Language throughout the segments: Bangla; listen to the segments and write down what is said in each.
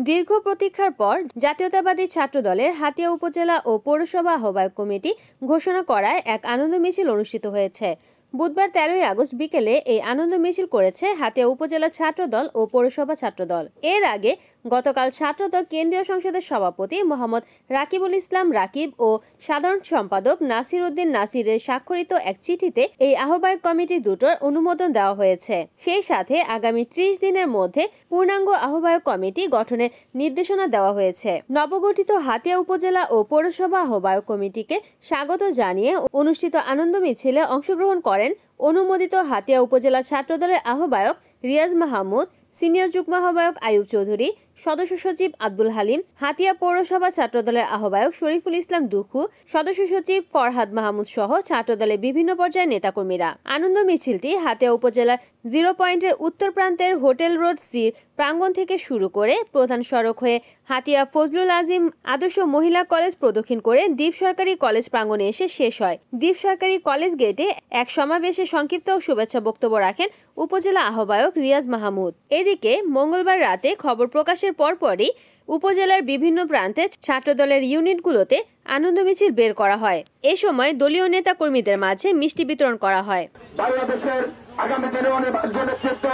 দীর্ঘ প্রতীক্ষার পর জাতীয়তাবাদী ছাত্রদলের হাতিয়া উপজেলা ও পৌরসভা আহ্বায়ক কমিটি ঘোষণা করায় এক আনন্দ মিছিল অনুষ্ঠিত হয়েছে। বুধবার 13ই আগস্ট বিকেলে এই আনন্দ মিছিল করেছে হাতিয়া উপজেলা ছাত্রদল ও পৌরসভা ছাত্রদল। এর আগে গতকাল ছাত্রদল কেন্দ্রীয় সংসদের সভাপতি মোহাম্মদ রাকিবুল ইসলাম রাকিব ও সাধারণ সম্পাদক নাসির উদ্দিন নাসিরের স্বাক্ষরিত এক চিঠিতে এই আহ্বায়ক কমিটি দুটোর অনুমোদন দেওয়া হয়েছে। সেই সাথে আগামী 30 দিনের মধ্যে পূর্ণাঙ্গ আহ্বায়ক কমিটি গঠনের নির্দেশনা দেওয়া হয়েছে। নবগঠিত হাতিয়া উপজেলা ও পৌরসভা আহ্বায়ক কমিটিকে স্বাগত জানিয়ে অনুষ্ঠিত আনন্দ মিছিলে অংশগ্রহণ করেন অনুমোদিত হাতিয়া উপজেলা ছাত্রদলের আহ্বায়ক রিয়াজ মাহমুদ, সিনিয়র যুগ্ম আহ্বায়ক আয়ুব চৌধুরী, সদস্য সচিব আব্দুল হালিম, হাতিয়া পৌরসভা ছাত্রদলের আহ্বায়ক শরীফুল ইসলাম দুখু, সদস্য সচিব ফরহাদ মাহমুদ সহ ছাত্রদলের বিভিন্ন পর্যায়ের নেতাকর্মীরা। আনন্দ মিছিলটি হাতিয়া উপজেলার 0 পয়েন্টের উত্তর প্রান্তের হোটেল রোড সি প্রাঙ্গণ থেকে শুরু করে প্রধান সড়ক হয়ে হাতিয়া ফজলুল আজিম আদর্শ মহিলা কলেজ প্রদক্ষিণ করে দ্বীপ সরকারি কলেজ প্রাঙ্গণে এসে শেষ হয়। দ্বীপ সরকারি কলেজ গেটে এক সমাবেশে সংক্ষিপ্ত শুভেচ্ছা বক্তব্য রাখেন উপজেলা আহ্বায়ক রিয়াজ মাহমুদ। এদিকে মঙ্গলবার রাতে খবর প্রকাশের পরপরই উপজেলার বিভিন্ন প্রান্তে ছাত্রদলের ইউনিটগুলোতে আনন্দ মিছিল বের করা হয়। এ সময় দলীয় নেতা কর্মীদের মাঝে মিষ্টি বিতরণ করা হয়। বাংলাদেশের আগামী দিনে নির্বাচন নেতৃত্ব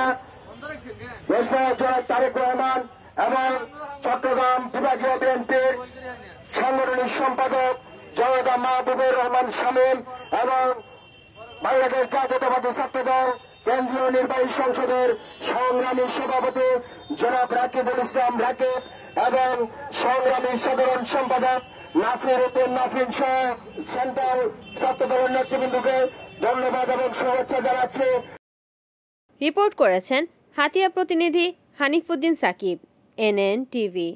তারেক রহমান এবং চট্টগ্রাম বিভাগীয় বিএনপির সাংগঠনিক সম্পাদক জনতা মাহবুবুর রহমান শামীম এবং বাংলাদেশ জাতীয়তাবাদী ছাত্রদল কেন্দ্রীয় নির্বাহী সংসদের সংগ্রামী সভাপতি জনাব রাকিবুল ইসলাম রাকিব এবং সংগ্রামী সাধারণ সম্পাদক নাসির উদ্দিন নাসির সহ সেন্ট্রাল ছাত্রদলের নেতৃবৃন্দকে ধন্যবাদ এবং শুভেচ্ছা জানাচ্ছি। রিপোর্ট করেছেন হাতিয়া প্রতিনিধি হানিফুদ্দিন সাকিব, NN টিভি।